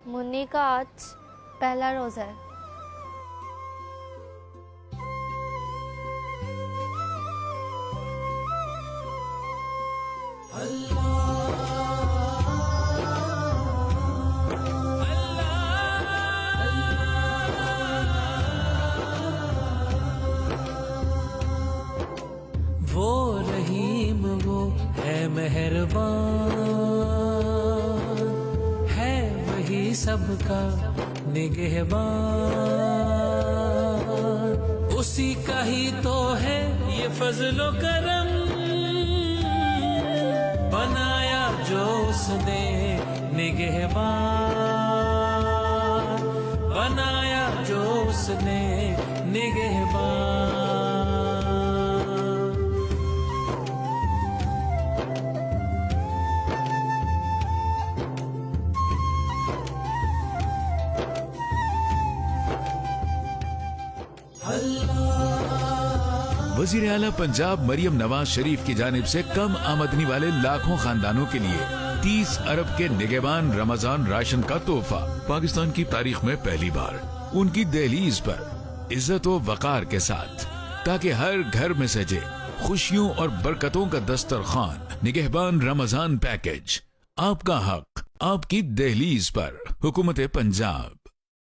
मुन्नी का आज पहला रोज़ा है। वो रहीम वो है मेहरबान, है वही सबका निगहबान, उसी का ही तो है ये फजलो करम, बनाया जो उसने निगहबान, बनाया जो उसने निगहबान। वजीर आला पंजाब मरियम नवाज शरीफ की जानिब से कम आमदनी वाले लाखों खानदानों के लिए 30 अरब के निगहबान रमजान राशन का तोहफा। पाकिस्तान की तारीख में पहली बार उनकी दहलीज पर इज्जत व वकार के साथ, ताकि हर घर में सजे खुशियों और बरकतों का दस्तरखान। निगहबान रमजान पैकेज, आपका हक आपकी दहलीज पर। हुकूमत पंजाब।